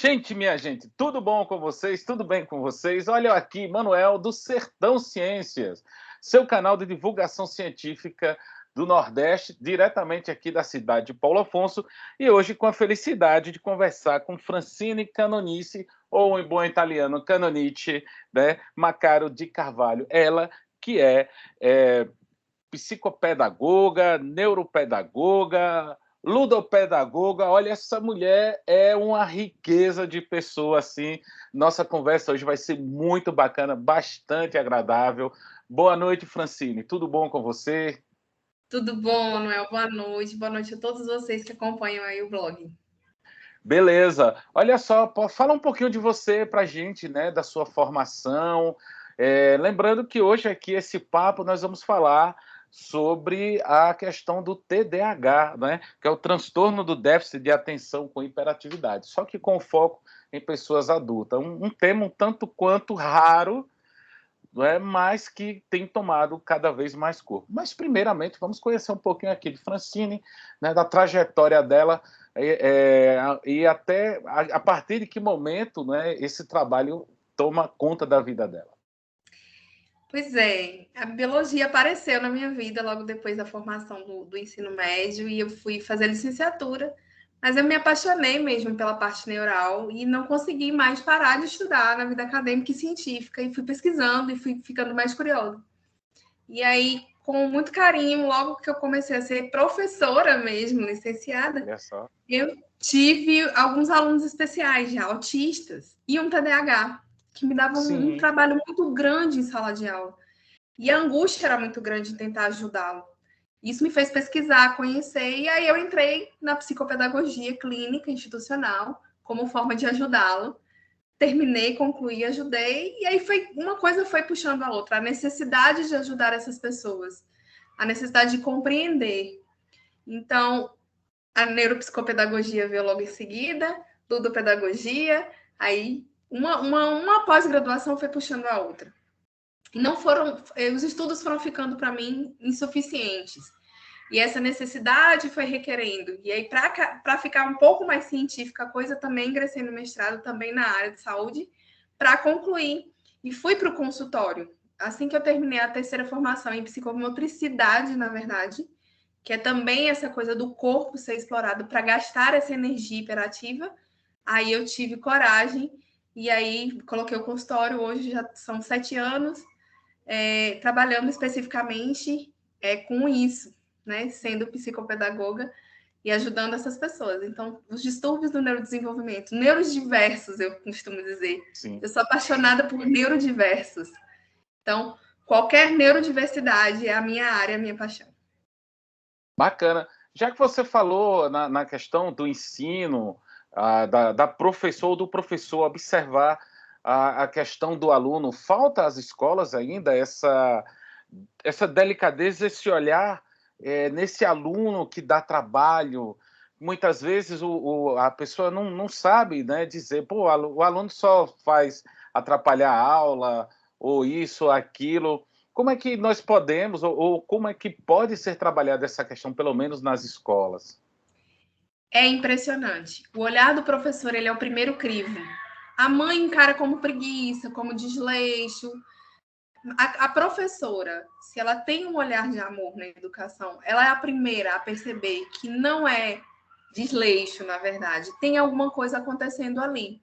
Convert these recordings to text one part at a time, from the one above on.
Gente, minha gente, tudo bom com vocês? Tudo bem com vocês? Olha eu aqui, Manuel do Sertão Ciências, seu canal de divulgação científica do Nordeste, diretamente aqui da cidade de Paulo Afonso, e hoje com a felicidade de conversar com Francine Canonice, ou em bom italiano, Canonice, né? Macaro de Carvalho. Ela que é psicopedagoga, neuropedagoga, ludopedagoga. Olha, essa mulher é uma riqueza de pessoa, assim. Nossa conversa hoje vai ser muito bacana, bastante agradável. Boa noite, Francine. Tudo bom com você? Tudo bom, Manuel? Boa noite. Boa noite a todos vocês que acompanham aí o blog. Beleza. Olha só, fala um pouquinho de você para a gente, né, da sua formação. Lembrando que hoje aqui, esse papo, nós vamos falar sobre a questão do TDAH, né, que é o transtorno do déficit de atenção com hiperatividade, só que com foco em pessoas adultas. Um tema um tanto quanto raro, não é, mas que tem tomado cada vez mais corpo. Mas, primeiramente, vamos conhecer um pouquinho aqui de Francine, né, da trajetória dela, e até a partir de que momento, né, esse trabalho toma conta da vida dela. Pois é, a biologia apareceu na minha vida logo depois da formação do ensino médio e eu fui fazer licenciatura, mas eu me apaixonei mesmo pela parte neural e não consegui mais parar de estudar na vida acadêmica e científica e fui pesquisando e fui ficando mais curiosa. E aí, com muito carinho, logo que eu comecei a ser professora mesmo, licenciada, Olha só. eu tive alguns alunos especiais, já autistas, e um TDAH, que me davam um Sim, trabalho muito grande em sala de aula. E a angústia era muito grande em tentar ajudá-lo. Isso me fez pesquisar, conhecer, e aí eu entrei na psicopedagogia clínica institucional como forma de ajudá-lo. Terminei, concluí, ajudei, e aí foi uma coisa foi puxando a outra, a necessidade de ajudar essas pessoas, a necessidade de compreender. Então, a neuropsicopedagogia veio logo em seguida, ludopedagogia, aí uma pós-graduação foi puxando a outra. E não foram, os estudos foram ficando para mim insuficientes. E essa necessidade foi requerendo. E aí, para ficar um pouco mais científica a coisa, também ingressei no mestrado, também na área de saúde, para concluir. E fui para o consultório. Assim que eu terminei a terceira formação em psicomotricidade, na verdade, que é também essa coisa do corpo ser explorado para gastar essa energia hiperativa. Aí eu tive coragem e aí coloquei o consultório. Hoje já são 7 anos trabalhando especificamente com isso, né? Sendo psicopedagoga e ajudando essas pessoas. Então, os distúrbios do neurodesenvolvimento, neurodiversos, eu costumo dizer. sim. Eu sou apaixonada por neurodiversos. Então, qualquer neurodiversidade é a minha área, a minha paixão. Bacana. Já que você falou na questão do ensino, da professora ou do professor observar a questão do aluno, falta às escolas ainda essa delicadeza, esse olhar nesse aluno que dá trabalho. Muitas vezes a pessoa não sabe, né, dizer, pô, o aluno só faz atrapalhar a aula, ou isso, ou aquilo. Como é que nós podemos, ou como é que pode ser trabalhada essa questão, pelo menos nas escolas? É impressionante. O olhar do professor, ele é o primeiro crivo. A mãe encara como preguiça, como desleixo. A professora, se ela tem um olhar de amor na educação, ela é a primeira a perceber que não é desleixo, na verdade. Tem alguma coisa acontecendo ali.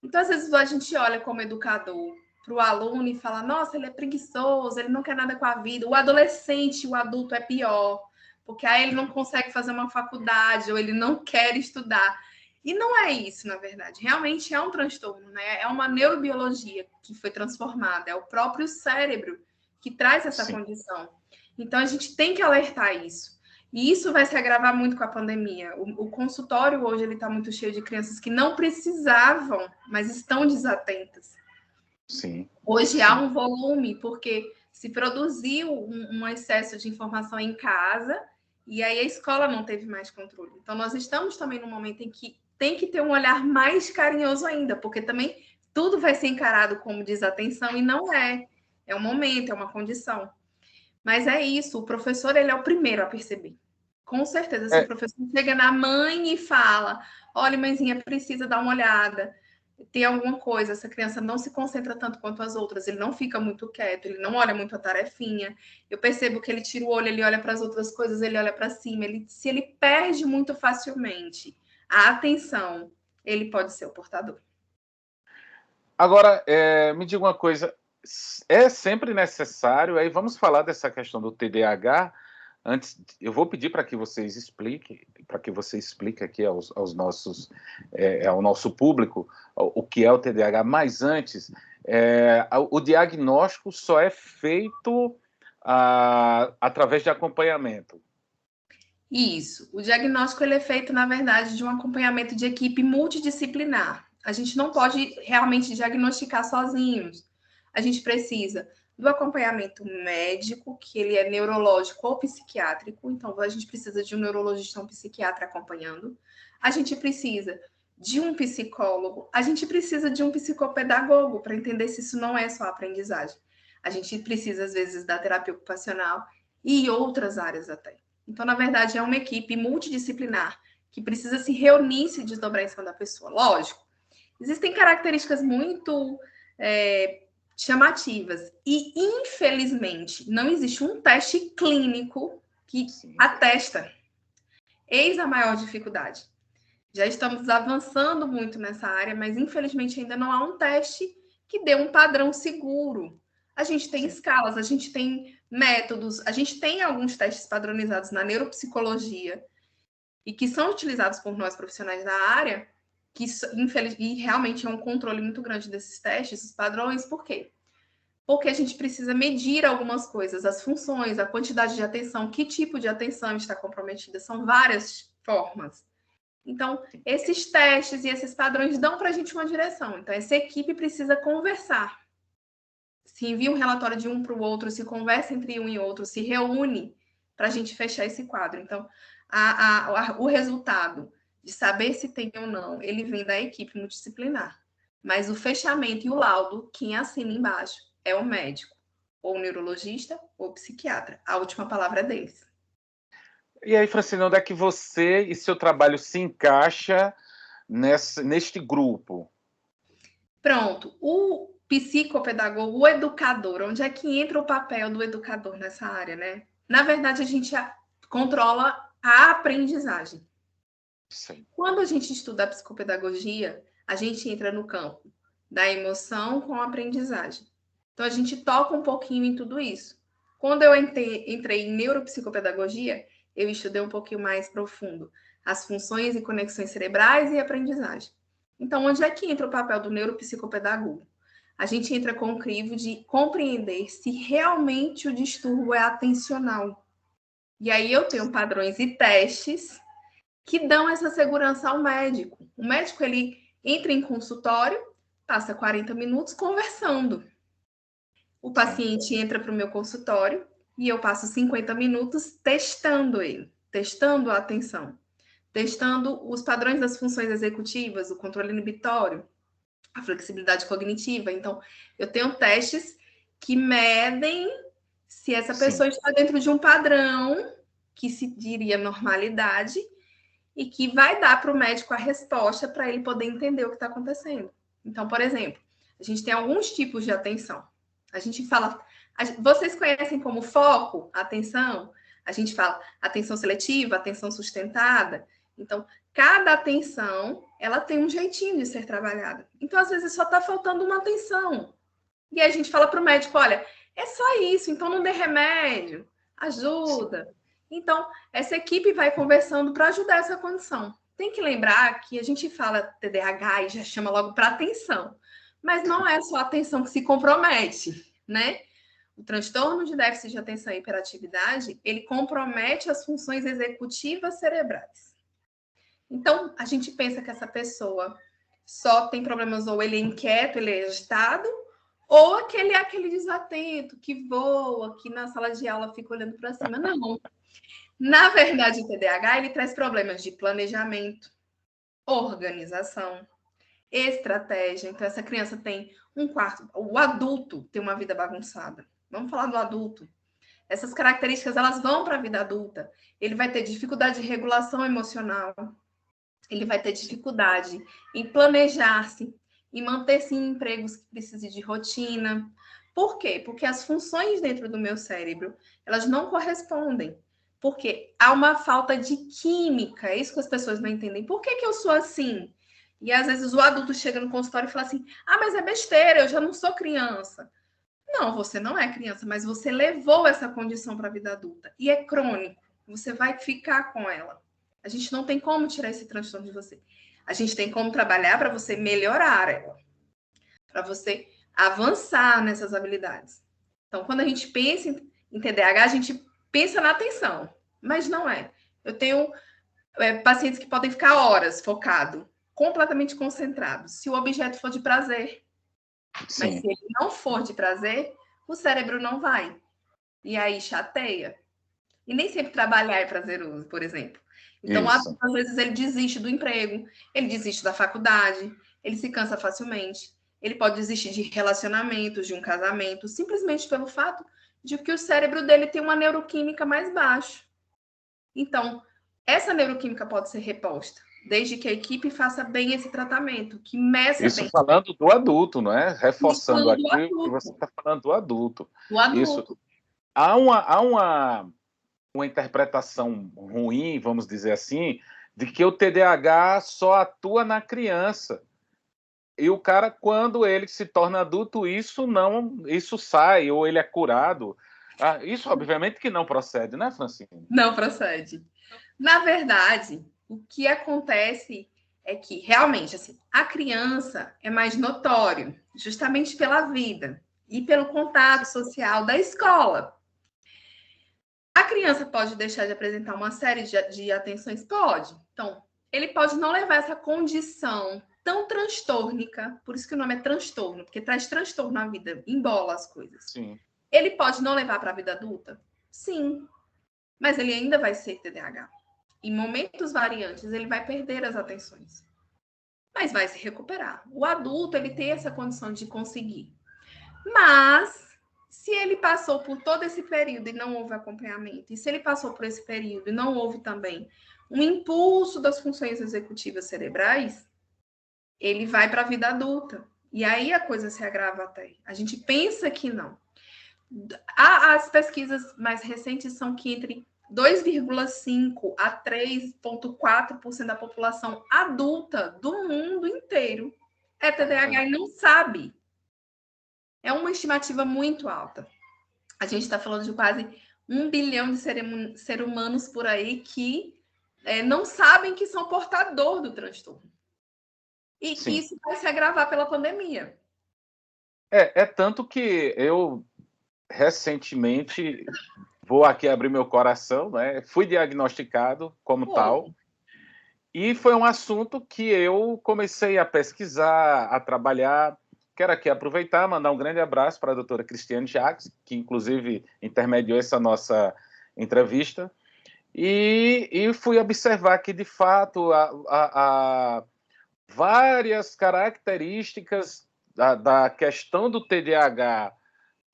Então, às vezes, a gente olha como educador para o aluno e fala: nossa, ele é preguiçoso, ele não quer nada com a vida. O adolescente, o adulto é pior, porque aí ele não consegue fazer uma faculdade ou ele não quer estudar. E não é isso, na verdade. Realmente é um transtorno, né? É uma neurobiologia que foi transformada, é o próprio cérebro que traz essa Sim, condição. Então, a gente tem que alertar isso. E isso vai se agravar muito com a pandemia. O consultório hoje ele está muito cheio de crianças que não precisavam, mas estão desatentas. sim, Hoje há sim, um volume, porque se produziu um excesso de informação em casa e aí a escola não teve mais controle. Então, nós estamos também num momento em que tem que ter um olhar mais carinhoso ainda, porque também tudo vai ser encarado como desatenção e não é. É um momento, é uma condição. Mas é isso, o professor ele é o primeiro a perceber. Com certeza, se o professor chega na mãe e fala, olha, mãezinha, precisa dar uma olhada, tem alguma coisa, essa criança não se concentra tanto quanto as outras, ele não fica muito quieto, ele não olha muito a tarefinha, eu percebo que ele tira o olho, ele olha para as outras coisas, ele olha para cima, se ele perde muito facilmente a atenção, ele pode ser o portador. Agora, me diga uma coisa, é sempre necessário, aí vamos falar dessa questão do TDAH, antes, eu vou pedir para que vocês expliquem, para que você explique aqui aos nossos, ao nosso público o que é o TDAH, mas antes, o diagnóstico só é feito através de acompanhamento. Isso, o diagnóstico ele é feito, na verdade, de um acompanhamento de equipe multidisciplinar. A gente não pode realmente diagnosticar sozinhos. A gente precisa do acompanhamento médico, que ele é neurológico ou psiquiátrico, então a gente precisa de um neurologista ou um psiquiatra acompanhando. A gente precisa de um psicólogo, a gente precisa de um psicopedagogo para entender se isso não é só aprendizagem. A gente precisa, às vezes, da terapia ocupacional e outras áreas até. Então, na verdade, é uma equipe multidisciplinar que precisa se reunir e se desdobrar em cima da pessoa. Lógico, existem características muito chamativas e, infelizmente, não existe um teste clínico que atesta. Eis a maior dificuldade. Já estamos avançando muito nessa área, mas, infelizmente, ainda não há um teste que dê um padrão seguro. A gente tem escalas, a gente tem métodos, a gente tem alguns testes padronizados na neuropsicologia e que são utilizados por nós profissionais da área, que e realmente é um controle muito grande desses testes, os padrões. Por quê? Porque a gente precisa medir algumas coisas, as funções, a quantidade de atenção, que tipo de atenção está comprometida, são várias formas. Então, esses testes e esses padrões dão para a gente uma direção. Então, essa equipe precisa conversar. Se envia um relatório de um para o outro, se conversa entre um e outro, se reúne para a gente fechar esse quadro. Então, o resultado de saber se tem ou não, ele vem da equipe multidisciplinar. Mas o fechamento e o laudo, quem assina embaixo é o médico, ou o neurologista, ou o psiquiatra. A última palavra é deles. E aí, Francine, onde é que você e seu trabalho se encaixa neste grupo? Pronto. O psicopedagogo, o educador, onde é que entra o papel do educador nessa área, né? Na verdade, a gente controla a aprendizagem. Sim. Quando a gente estuda a psicopedagogia, a gente entra no campo da emoção com a aprendizagem. Então, a gente toca um pouquinho em tudo isso. Quando eu entrei em neuropsicopedagogia, eu estudei um pouquinho mais profundo as funções e conexões cerebrais e aprendizagem. Então, onde é que entra o papel do neuropsicopedagogo? A gente entra com o crivo de compreender se realmente o distúrbio é atencional. E aí eu tenho padrões e testes que dão essa segurança ao médico. O médico, ele entra em consultório, passa 40 minutos conversando. O paciente entra para o meu consultório e eu passo 50 minutos testando ele, testando a atenção, testando os padrões das funções executivas, o controle inibitório, a flexibilidade cognitiva. Então, eu tenho testes que medem se essa pessoa está dentro de um padrão que se diria normalidade e que vai dar para o médico a resposta para ele poder entender o que está acontecendo. Então, por exemplo, a gente tem alguns tipos de atenção. A gente fala, vocês conhecem como foco, atenção? A gente fala atenção seletiva, atenção sustentada. Então, cada atenção, ela tem um jeitinho de ser trabalhada. Então, às vezes, só está faltando uma atenção. E aí a gente fala para o médico, olha, é só isso, então não dê remédio, ajuda. Então, essa equipe vai conversando para ajudar essa condição. Tem que lembrar que a gente fala TDAH e já chama logo para atenção. Mas não é só a atenção que se compromete, né? O transtorno de déficit de atenção e hiperatividade, ele compromete as funções executivas cerebrais. Então, a gente pensa que essa pessoa só tem problemas, ou ele é inquieto, ele é agitado, ou aquele desatento que voa, que na sala de aula fica olhando para cima. Não. Na verdade, o TDAH, ele traz problemas de planejamento, organização, estratégia. Então, essa criança tem um quarto. O adulto tem uma vida bagunçada. Vamos falar do adulto. Essas características, elas vão para a vida adulta. Ele vai ter dificuldade de regulação emocional, ele vai ter dificuldade em planejar-se, em manter-se em empregos que precisem de rotina. Por quê? Porque as funções dentro do meu cérebro, elas não correspondem. Porque há uma falta de química, é isso que as pessoas não entendem. Por que eu sou assim? E às vezes o adulto chega no consultório e fala assim: ah, mas é besteira, eu já não sou criança. Não, você não é criança, mas você levou essa condição para a vida adulta. E é crônico, você vai ficar com ela. A gente não tem como tirar esse transtorno de você. A gente tem como trabalhar para você melhorar ela, para você avançar nessas habilidades. Então, quando a gente pensa em TDAH, a gente pensa na atenção, mas não é. Eu tenho pacientes que podem ficar horas focado, completamente concentrados, se o objeto for de prazer. Sim. Mas se ele não for de prazer, o cérebro não vai. E aí chateia. E nem sempre trabalhar é prazeroso, por exemplo. Então, às vezes, ele desiste do emprego, ele desiste da faculdade, ele se cansa facilmente, ele pode desistir de relacionamentos, de um casamento, simplesmente pelo fato de que o cérebro dele tem uma neuroquímica mais baixa. Então, essa neuroquímica pode ser reposta, desde que a equipe faça bem esse tratamento, que meça isso bem. Isso falando do adulto, não é? Reforçando aqui que você está falando do adulto. Do adulto. Isso. Há uma interpretação ruim, vamos dizer assim, de que o TDAH só atua na criança. E o cara, quando ele se torna adulto, isso sai, ou ele é curado. Isso, obviamente, que não procede, né, Francine? Não procede. Na verdade, o que acontece é que, realmente, assim, a criança é mais notório, justamente pela vida e pelo contato social da escola. A criança pode deixar de apresentar uma série de atenções? Pode. Então, ele pode não levar essa condição tão transtornica, por isso que o nome é transtorno, porque traz transtorno na vida, embola as coisas. Sim. Ele pode não levar para a vida adulta? Sim. Mas ele ainda vai ser TDAH. Em momentos variantes, ele vai perder as atenções. Mas vai se recuperar. O adulto, ele tem essa condição de conseguir. Mas, se ele passou por todo esse período e não houve acompanhamento, e se ele passou por esse período e não houve também um impulso das funções executivas cerebrais, ele vai para a vida adulta. E aí a coisa se agrava até. A gente pensa que não. As pesquisas mais recentes são que entre 2,5% a 3,4% da população adulta do mundo inteiro é TDAH e não sabe. É uma estimativa muito alta. A gente está falando de quase 1 bilhão de seres humanos por aí que não sabem que são portador do transtorno. E que isso vai se agravar pela pandemia. É tanto que eu recentemente, vou aqui abrir meu coração, né? Fui diagnosticado como tal, e foi um assunto que eu comecei a pesquisar, a trabalhar. Quero aqui aproveitar, mandar um grande abraço para a doutora Cristiane Jacques, que inclusive intermediou essa nossa entrevista, e fui observar que, de fato, há várias características da questão do TDAH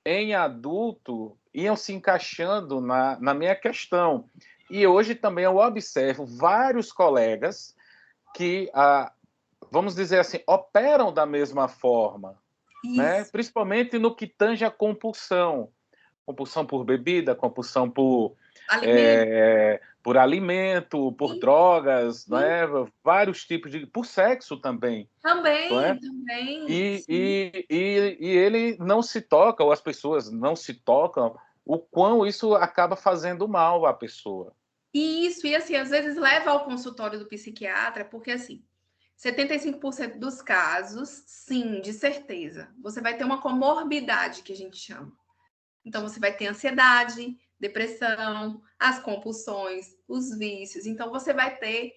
em adulto iam se encaixando na minha questão. E hoje também eu observo vários colegas que, vamos dizer assim, operam da mesma forma, né? Principalmente no que tange a compulsão. Compulsão por bebida, compulsão por alimento, por drogas, né? Vários tipos de... Por sexo também. Também. E ele não se toca, ou as pessoas não se tocam, o quão isso acaba fazendo mal à pessoa. Isso, e assim, às vezes leva ao consultório do psiquiatra, porque assim, 75% dos casos, sim, de certeza, você vai ter uma comorbidade, que a gente chama. Então, você vai ter ansiedade, depressão, as compulsões, os vícios. Então, você vai ter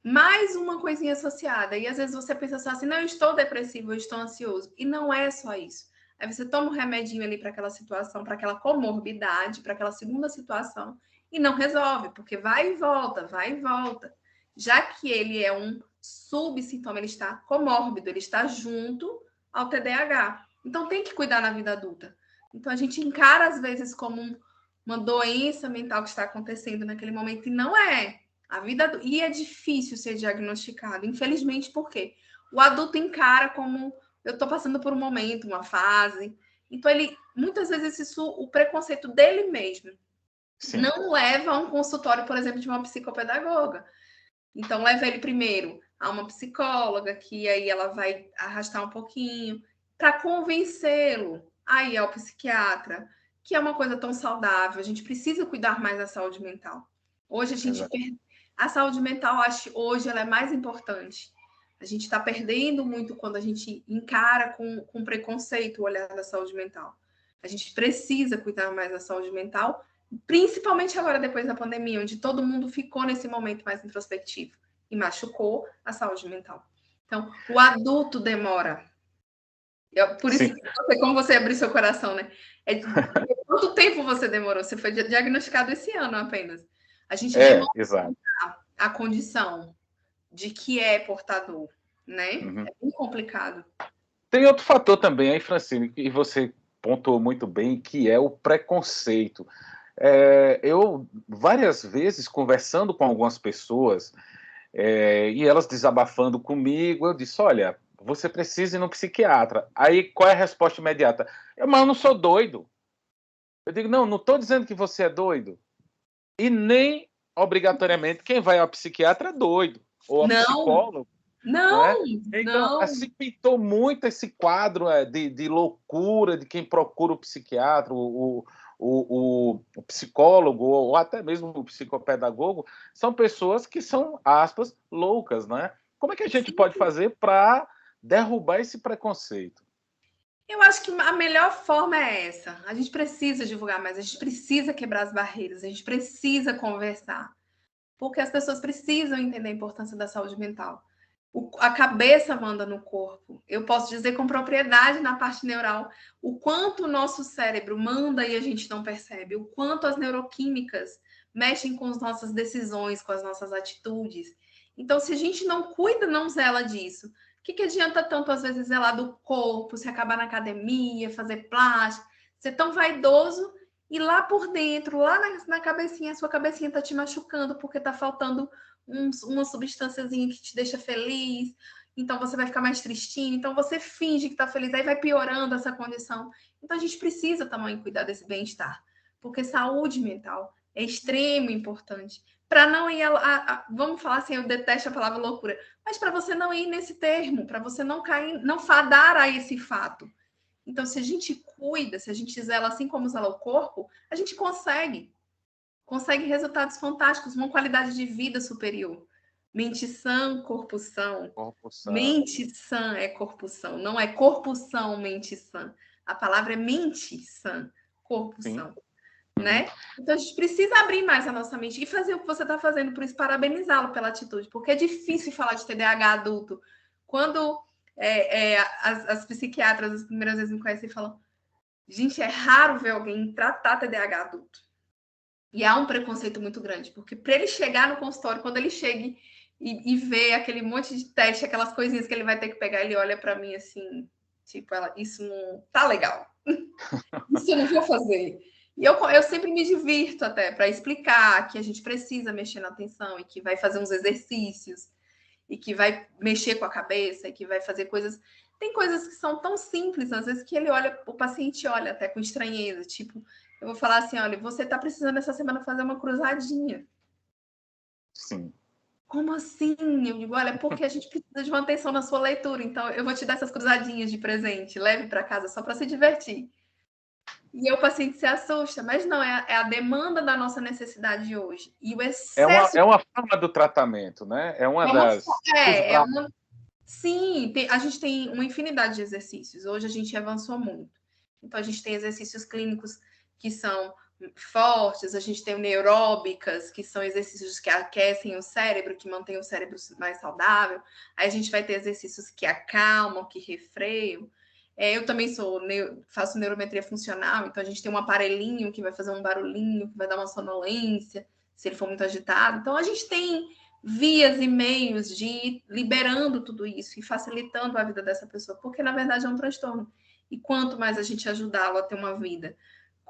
mais uma coisinha associada. E às vezes você pensa só assim, não, eu estou depressivo, eu estou ansioso. E não é só isso. Aí você toma um remedinho ali para aquela situação, para aquela comorbidade, para aquela segunda situação, e não resolve, porque vai e volta, vai e volta. Já que ele é um subsintoma, ele está comórbido, ele está junto ao TDAH. Então tem que cuidar na vida adulta. Então a gente encara às vezes como uma doença mental que está acontecendo naquele momento, e não é. E é difícil ser diagnosticado, infelizmente, por quê? O adulto encara como eu estou passando por um momento, uma fase. Então, ele muitas vezes isso, o preconceito dele mesmo, Sim. não leva a um consultório, por exemplo, de uma psicopedagoga. Então, leva ele primeiro a uma psicóloga, que aí ela vai arrastar um pouquinho, para convencê-lo aí ao psiquiatra, que é uma coisa tão saudável. A gente precisa cuidar mais da saúde mental. Hoje a saúde mental, acho, hoje ela é mais importante. A gente está perdendo muito quando a gente encara com preconceito o olhar da saúde mental. A gente precisa cuidar mais da saúde mental, principalmente agora depois da pandemia, onde todo mundo ficou nesse momento mais introspectivo e machucou a saúde mental. Então, o adulto demora. Por isso, como você abriu seu coração, né? Quanto tempo você demorou? Você foi diagnosticado esse ano apenas. A gente demora a condição de que é portador, né? Uhum. É bem complicado. Tem outro fator também aí, Francine, que você pontuou muito bem, que é o preconceito. Eu, várias vezes, conversando com algumas pessoas, e elas desabafando comigo, eu disse, olha, você precisa ir no psiquiatra. Aí, qual é a resposta imediata? Mas eu não sou doido. Eu digo, não estou dizendo que você é doido. E nem, obrigatoriamente, quem vai ao psiquiatra é doido. Ou ao psicólogo. Não. Então, assim, pintou muito esse quadro de loucura de quem procura o psiquiatra, o psicólogo, ou até mesmo o psicopedagogo, são pessoas que são, aspas, loucas, né? Como é que a gente pode fazer para derrubar esse preconceito? Eu acho que a melhor forma é essa. A gente precisa divulgar mais, a gente precisa quebrar as barreiras, a gente precisa conversar. Porque as pessoas precisam entender a importância da saúde mental. A cabeça manda no corpo. Eu posso dizer com propriedade na parte neural o quanto o nosso cérebro manda e a gente não percebe, o quanto as neuroquímicas mexem com as nossas decisões, com as nossas atitudes. Então, se a gente não cuida, não zela disso, o que adianta tanto, às vezes, zelar do corpo, se acabar na academia, fazer plástica, ser tão vaidoso e lá por dentro, lá na cabecinha, a sua cabecinha está te machucando porque está faltando uma substânciazinha que te deixa feliz, então você vai ficar mais tristinho, então você finge que está feliz, aí vai piorando essa condição. Então a gente precisa também cuidar desse bem-estar, porque saúde mental é extremamente importante. Para não ir vamos falar assim, eu detesto a palavra loucura, mas para você não ir nesse termo, para você não cair, não fadar a esse fato. Então, se a gente cuida, se a gente zela assim como zela o corpo, a gente consegue resultados fantásticos, uma qualidade de vida superior. Mente sã, corpo são. Mente sã é corpo são, não é corpo são, mente sã. A palavra é mente sã, corpo são. Né? Então a gente precisa abrir mais a nossa mente e fazer o que você está fazendo, por isso parabenizá-lo pela atitude, porque é difícil falar de TDAH adulto. Quando as psiquiatras as primeiras vezes me conhecem e falam, gente, é raro ver alguém tratar TDAH adulto. E há um preconceito muito grande, porque para ele chegar no consultório, quando ele chega e vê aquele monte de teste, aquelas coisinhas que ele vai ter que pegar, ele olha para mim assim, tipo, isso não tá legal. Isso eu não vou fazer. E eu sempre me divirto até para explicar que a gente precisa mexer na atenção e que vai fazer uns exercícios e que vai mexer com a cabeça e que vai fazer coisas. Tem coisas que são tão simples, às vezes, que ele olha, o paciente olha até com estranheza, tipo, eu vou falar assim, olha, você está precisando essa semana fazer uma cruzadinha. Sim. Como assim? Eu digo, olha, porque a gente precisa de uma atenção na sua leitura, então eu vou te dar essas cruzadinhas de presente, leve para casa só para se divertir. E aí o paciente se assusta, mas não, é a demanda da nossa necessidade de hoje. E o excesso... É uma forma do tratamento, né? É uma das... Sim, a gente tem uma infinidade de exercícios. Hoje a gente avançou muito. Então, a gente tem exercícios clínicos que são fortes, a gente tem neuróbicas, que são exercícios que aquecem o cérebro, que mantêm o cérebro mais saudável. Aí a gente vai ter exercícios que acalmam, que refreiam. Eu também faço neurometria funcional, então a gente tem um aparelhinho que vai fazer um barulhinho, que vai dar uma sonolência, se ele for muito agitado. Então, a gente tem vias e meios de ir liberando tudo isso e facilitando a vida dessa pessoa, porque na verdade é um transtorno. E quanto mais a gente ajudá-lo a ter uma vida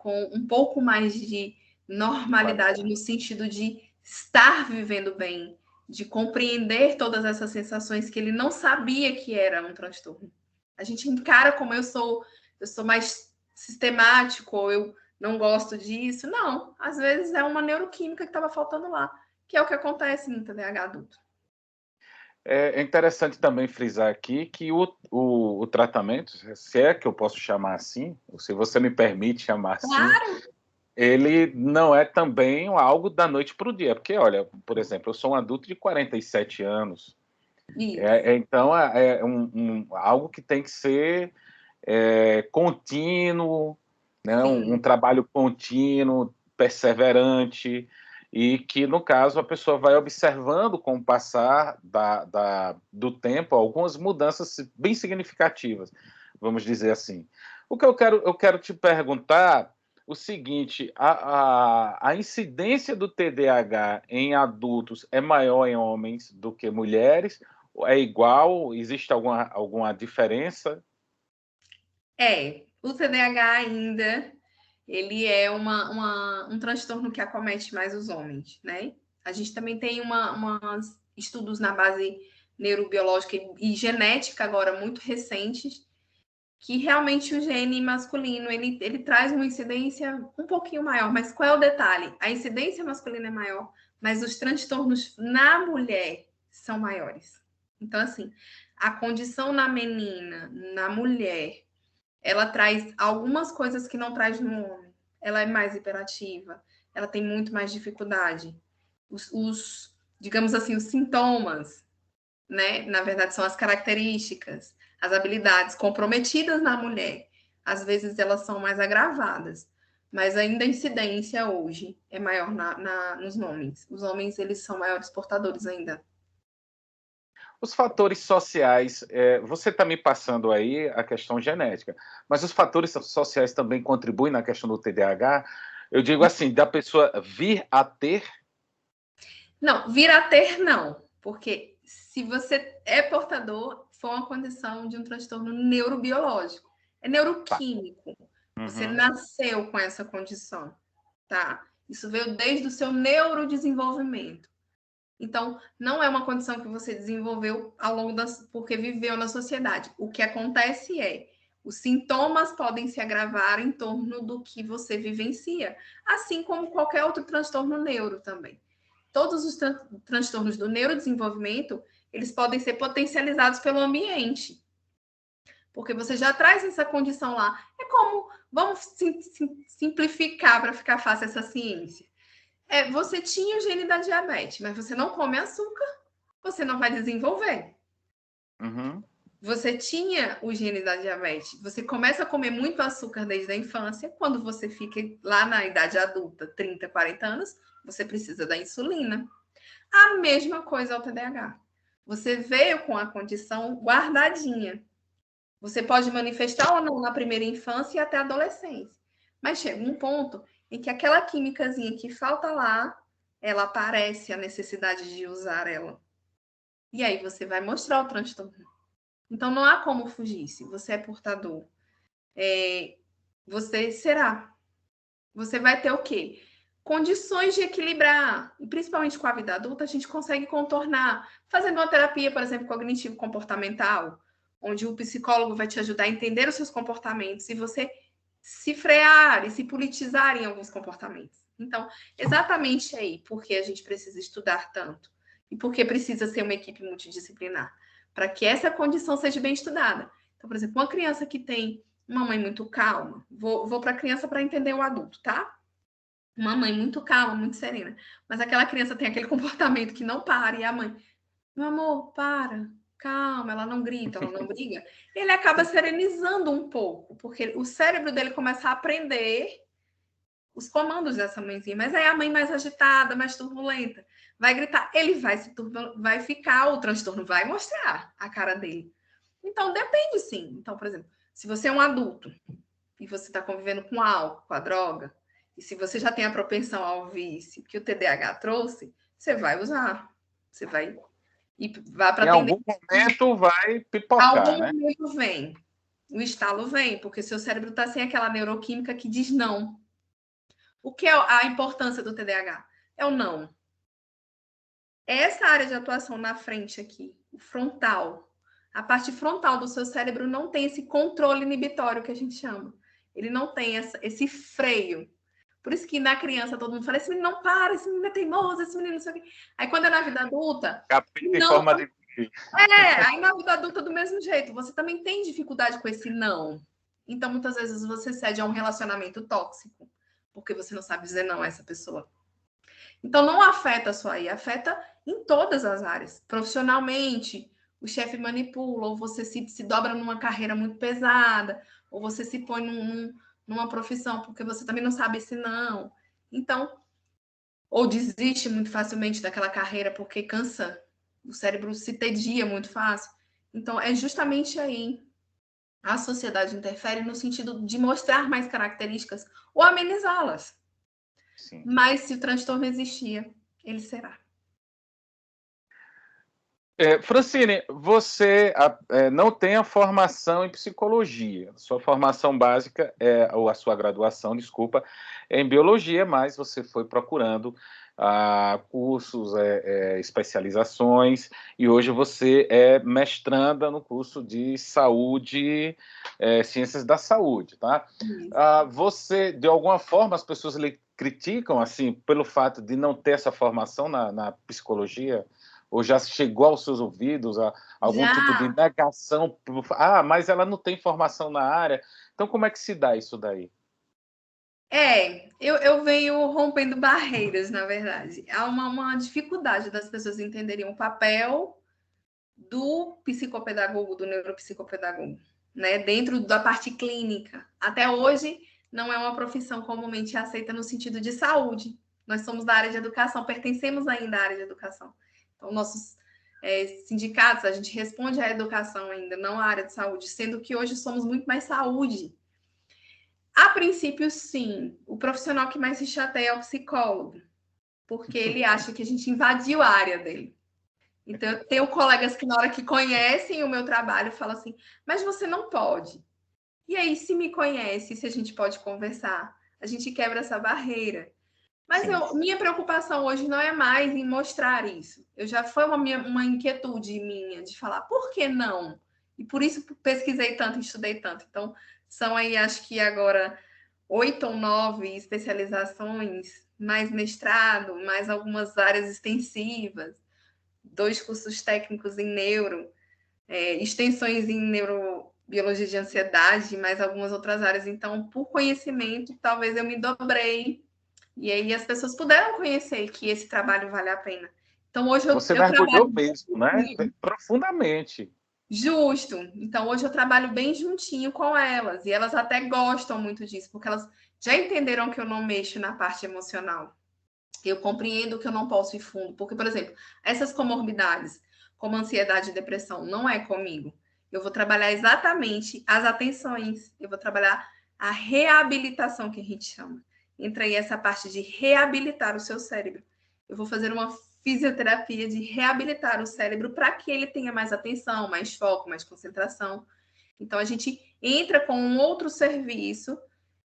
com um pouco mais de normalidade, no sentido de estar vivendo bem, de compreender todas essas sensações que ele não sabia que era um transtorno. A gente encara como eu sou mais sistemático, ou eu não gosto disso. Não, às vezes é uma neuroquímica que estava faltando lá, que é o que acontece no TDAH adulto. É interessante também frisar aqui que o tratamento, se é que eu posso chamar assim, ou se você me permite chamar assim, Claro! ele não é também algo da noite para o dia, porque, olha, por exemplo, eu sou um adulto de 47 anos, então é algo que tem que ser contínuo, né? Um trabalho contínuo, perseverante, e que, no caso, a pessoa vai observando com o passar do tempo algumas mudanças bem significativas, vamos dizer assim. O que eu quero te perguntar o seguinte: a incidência do TDAH em adultos é maior em homens do que mulheres? É igual? Existe alguma diferença? O TDAH ainda, ele é um transtorno que acomete mais os homens, né? A gente também tem umas estudos na base neurobiológica e genética agora muito recentes, que realmente o gene masculino, ele traz uma incidência um pouquinho maior. Mas qual é o detalhe? A incidência masculina é maior, mas os transtornos na mulher são maiores. Então, assim, a condição na menina, na mulher, ela traz algumas coisas que não traz no homem. Ela é mais hiperativa, ela tem muito mais dificuldade. Digamos assim, os sintomas, né? Na verdade, são as características, as habilidades comprometidas na mulher. Às vezes elas são mais agravadas, mas ainda a incidência hoje é maior nos homens. Os homens, eles são maiores portadores ainda. Os fatores sociais, você está me passando aí a questão genética, mas os fatores sociais também contribuem na questão do TDAH? Eu digo assim, da pessoa vir a ter? Não, vir a ter não, porque se você é portador, foi uma condição de um transtorno neurobiológico, é neuroquímico. Você nasceu com essa condição, tá? Isso veio desde o seu neurodesenvolvimento. Então, não é uma condição que você desenvolveu ao longo porque viveu na sociedade. O que acontece é, os sintomas podem se agravar em torno do que você vivencia, assim como qualquer outro transtorno neuro também. Todos os transtornos do neurodesenvolvimento, eles podem ser potencializados pelo ambiente. Porque você já traz essa condição lá. É como, vamos simplificar para ficar fácil essa ciência. Você tinha o gene da diabetes, mas você não come açúcar, você não vai desenvolver. Você tinha o gene da diabetes, você começa a comer muito açúcar desde a infância, quando você fica lá na idade adulta, 30, 40 anos, você precisa da insulina. A mesma coisa ao TDAH. Você veio com a condição guardadinha. Você pode manifestar ou não na primeira infância e até a adolescência. Mas chega um ponto em que aquela químicazinha que falta lá, ela aparece a necessidade de usar ela. E aí você vai mostrar o transtorno. Então não há como fugir. Se você é portador, você será. Você vai ter o quê? Condições de equilibrar, e principalmente com a vida adulta, a gente consegue contornar, fazendo uma terapia, por exemplo, cognitivo-comportamental, onde o psicólogo vai te ajudar a entender os seus comportamentos e você se frear e se politizar em alguns comportamentos. Então, exatamente aí, porque a gente precisa estudar tanto e porque precisa ser uma equipe multidisciplinar, para que essa condição seja bem estudada. Então, por exemplo, uma criança que tem uma mãe muito calma, vou para a criança para entender o adulto, tá? Uma mãe muito calma, muito serena, mas aquela criança tem aquele comportamento que não para, e a mãe, meu amor, para, calma, ela não grita, ela não briga, ele acaba serenizando um pouco, porque o cérebro dele começa a aprender os comandos dessa mãezinha, mas aí a mãe mais agitada, mais turbulenta, vai gritar, ele vai ficar, o transtorno vai mostrar a cara dele. Então, depende sim. Então, por exemplo, se você é um adulto e você está convivendo com álcool, com a droga, e se você já tem a propensão ao vício que o TDAH trouxe, você vai usar. Você vai e vá para Em atender. algum momento vai pipocar, Algum né? momento vem. O estalo vem, porque seu cérebro está sem aquela neuroquímica que diz não. O que é a importância do TDAH? É o não. Essa área de atuação na frente aqui, o frontal, a parte frontal do seu cérebro não tem esse controle inibitório que a gente chama. Ele não tem esse freio. Por isso que na criança todo mundo fala, esse menino não para, esse menino é teimoso, esse menino não sei o quê. Aí quando é na vida adulta... Capeta em forma de... aí na vida adulta do mesmo jeito. Você também tem dificuldade com esse não. Então, muitas vezes você cede a um relacionamento tóxico, porque você não sabe dizer não a essa pessoa. Então, não afeta só aí, afeta em todas as áreas. Profissionalmente, o chefe manipula, ou você se dobra numa carreira muito pesada, ou você se põe numa profissão porque você também não sabe se não. Então, ou desiste muito facilmente daquela carreira porque cansa, o cérebro se tedia muito fácil. Então, é justamente aí a sociedade interfere no sentido de mostrar mais características ou amenizá-las. Sim. Mas se o transtorno existia, ele será. Francine, você não tem a formação em psicologia. Sua formação básica, ou a sua graduação, desculpa, é em biologia, mas você foi procurando cursos, especializações, e hoje você é mestranda no curso de saúde, ciências da saúde, tá? Você, de alguma forma, as pessoas lhe criticam, assim, pelo fato de não ter essa formação na psicologia? Ou já chegou aos seus ouvidos algum tipo de negação? Mas ela não tem formação na área. Então, como é que se dá isso daí? Eu venho rompendo barreiras, na verdade. Há uma dificuldade das pessoas entenderem o papel do psicopedagogo, do neuropsicopedagogo, né? Dentro da parte clínica. Até hoje, não é uma profissão comumente aceita no sentido de saúde. Nós somos da área de educação, pertencemos ainda à área de educação. Então, nossos sindicatos, a gente responde à educação ainda, não à área de saúde, sendo que hoje somos muito mais saúde. A princípio, sim. O profissional que mais se chateia é o psicólogo, porque ele acha que a gente invadiu a área dele. Então, eu tenho colegas que, na hora que conhecem o meu trabalho, falam assim, mas você não pode. E aí, se me conhece, se a gente pode conversar, a gente quebra essa barreira. Mas minha preocupação hoje não é mais em mostrar isso. Foi uma inquietude minha de falar, por que não? E por isso pesquisei tanto, estudei tanto. Então, são aí, acho que agora, 8 ou 9 especializações, mais mestrado, mais algumas áreas extensivas, 2 cursos técnicos em neuro, extensões em neurobiologia de ansiedade, mais algumas outras áreas. Então, por conhecimento, talvez eu me dobrei. E aí as pessoas puderam conhecer que esse trabalho vale a pena. Então, hoje Você mergulhou mesmo, né? Profundamente. Justo. Então, hoje eu trabalho bem juntinho com elas. E elas até gostam muito disso, porque elas já entenderam que eu não mexo na parte emocional. Eu compreendo que eu não posso ir fundo. Porque, por exemplo, essas comorbidades, como ansiedade e depressão, não é comigo. Eu vou trabalhar exatamente as atenções. Eu vou trabalhar a reabilitação, que a gente chama. Entra aí essa parte de reabilitar o seu cérebro. Eu vou fazer uma fisioterapia de reabilitar o cérebro para que ele tenha mais atenção, mais foco, mais concentração. Então, a gente entra com um outro serviço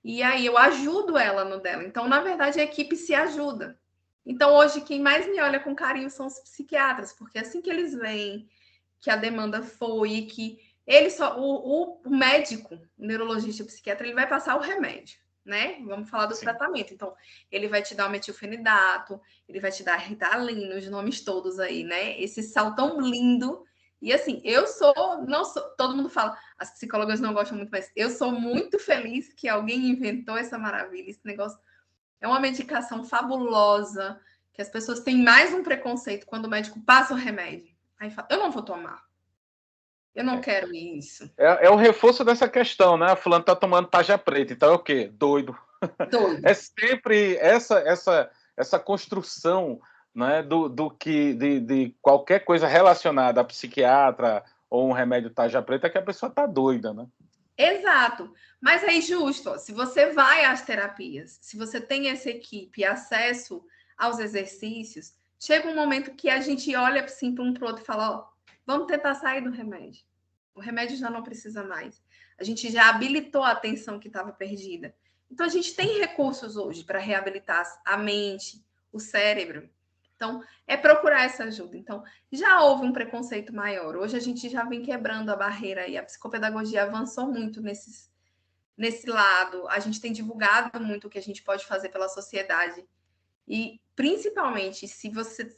e aí eu ajudo ela no dela. Então, na verdade, a equipe se ajuda. Então, hoje, quem mais me olha com carinho são os psiquiatras, porque assim que eles veem que a demanda foi e que ele só... O médico, o neurologista, o psiquiatra, ele vai passar o remédio, né? Vamos falar do tratamento. Então, ele vai te dar o metilfenidato, ele vai te dar Ritalina, os nomes todos aí, né? Esse sal tão lindo. E assim, todo mundo fala, as psicólogas não gostam muito, mas eu sou muito feliz que alguém inventou essa maravilha. Esse negócio é uma medicação fabulosa, que as pessoas têm mais um preconceito quando o médico passa o remédio. Aí fala, eu não vou tomar. Eu não quero isso. É o reforço dessa questão, né? A fulano tá tomando tarja preta, então é o quê? Doido. É sempre essa construção, né, de qualquer coisa relacionada a psiquiatra ou um remédio tarja preta que a pessoa tá doida, né? Exato. Mas aí, justo, se você vai às terapias, se você tem essa equipe, acesso aos exercícios, chega um momento que a gente olha assim para um pro outro e fala, ó, vamos tentar sair do remédio. O remédio já não precisa mais. A gente já habilitou a atenção que estava perdida. Então, a gente tem recursos hoje para reabilitar a mente, o cérebro. Então, é procurar essa ajuda. Então, já houve um preconceito maior. Hoje a gente já vem quebrando a barreira e a psicopedagogia avançou muito nesse lado. A gente tem divulgado muito o que a gente pode fazer pela sociedade. E, principalmente, se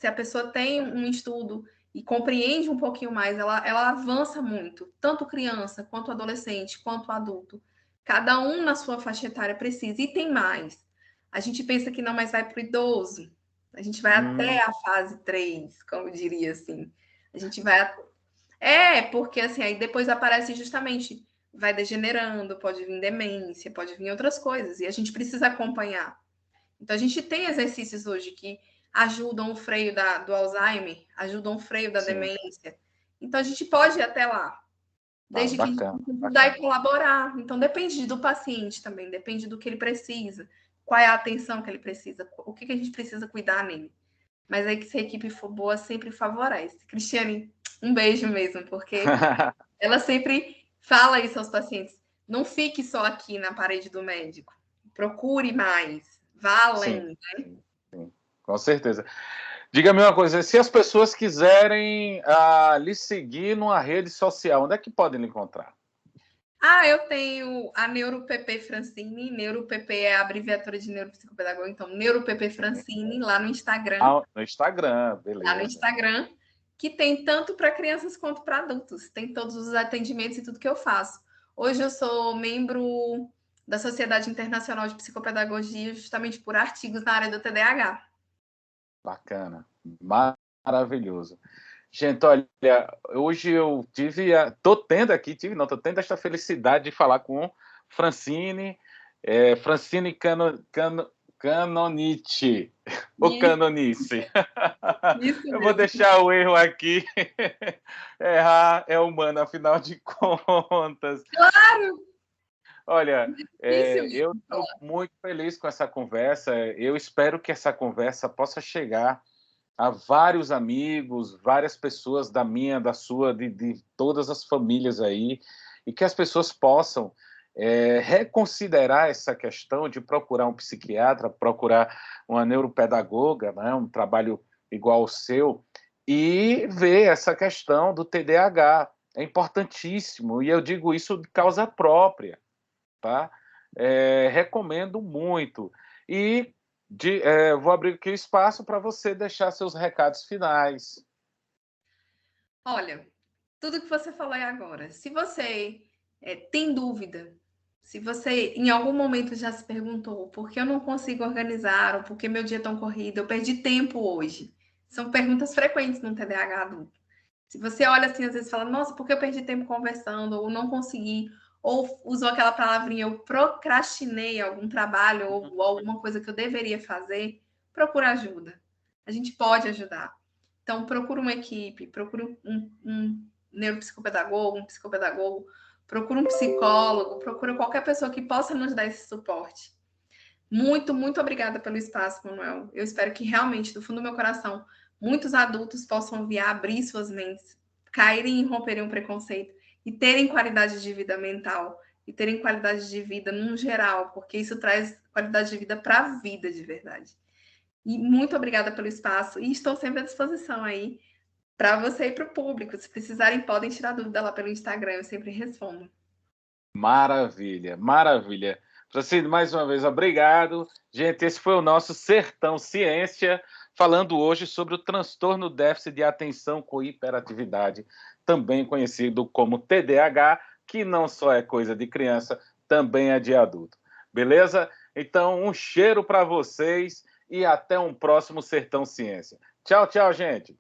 a pessoa tem um estudo e compreende um pouquinho mais, ela avança muito. Tanto criança, quanto adolescente, quanto adulto. Cada um na sua faixa etária precisa. E tem mais. A gente pensa que não, mas vai para o idoso. A gente vai até a fase 3, como eu diria assim. A gente vai. Porque assim, aí depois aparece justamente, vai degenerando, pode vir demência, pode vir outras coisas, e a gente precisa acompanhar. Então, a gente tem exercícios hoje que ajudam o freio do Alzheimer, ajudam o freio da demência. Então, a gente pode ir até lá, desde que a gente ajudar e colaborar. Então, depende do paciente também, depende do que ele precisa, qual é a atenção que ele precisa, o que a gente precisa cuidar nele. Mas aí que se a equipe for boa, sempre favorece. Cristiane, um beijo mesmo, porque ela sempre fala isso aos pacientes. Não fique só aqui na parede do médico. Procure mais. Vá além, né? Sim, com certeza. Diga-me uma coisa, se as pessoas quiserem lhe seguir numa rede social, onde é que podem lhe encontrar? Eu tenho a NeuroPP Francine. NeuroPP é a abreviatura de neuropsicopedagogo, então NeuroPP Francine, lá no Instagram. No Instagram, beleza. Lá no Instagram, que tem tanto para crianças quanto para adultos. Tem todos os atendimentos e tudo que eu faço. Hoje eu sou membro da Sociedade Internacional de Psicopedagogia, justamente por artigos na área do TDAH. Bacana, maravilhoso. Gente, olha, hoje eu estou tendo esta felicidade de falar com Francine, Francine Canonice, ou Canonice. Eu vou deixar o erro aqui. Errar é humano, afinal de contas. Claro! Olha, eu estou muito feliz com essa conversa. Eu espero que essa conversa possa chegar a vários amigos, várias pessoas da minha, da sua, de todas as famílias aí, e que as pessoas possam reconsiderar essa questão de procurar um psiquiatra, procurar uma neuropedagoga, né, um trabalho igual ao seu, e ver essa questão do TDAH. É importantíssimo, e eu digo isso de causa própria, tá? Recomendo muito. E vou abrir aqui o espaço para você deixar seus recados finais. Olha, tudo que você falou aí agora, se você tem dúvida, se você em algum momento já se perguntou por que eu não consigo organizar, ou por que meu dia é tão corrido, eu perdi tempo hoje. São perguntas frequentes no TDAH adulto. Se você olha assim, às vezes fala, nossa, por que eu perdi tempo conversando, ou não consegui, ou usou aquela palavrinha, eu procrastinei algum trabalho, ou alguma coisa que eu deveria fazer, procura ajuda. A gente pode ajudar. Então, procura uma equipe, procura um neuropsicopedagogo, um psicopedagogo, procura um psicólogo, procura qualquer pessoa que possa nos dar esse suporte. Muito, muito obrigada pelo espaço, Manuel. Eu espero que realmente, do fundo do meu coração, muitos adultos possam vir a abrir suas mentes, caírem e romperem um preconceito e terem qualidade de vida mental e terem qualidade de vida num geral, porque isso traz qualidade de vida para a vida de verdade. E muito obrigada pelo espaço e estou sempre à disposição aí para você e para o público. Se precisarem, podem tirar dúvida lá pelo Instagram, eu sempre respondo. Maravilha, maravilha. Francine, mais uma vez, obrigado. Gente, esse foi o nosso Sertão Ciência, falando hoje sobre o transtorno déficit de atenção com hiperatividade, também conhecido como TDAH, que não só é coisa de criança, também é de adulto. Beleza? Então, um cheiro para vocês e até um próximo Sertão Ciência. Tchau, tchau, gente.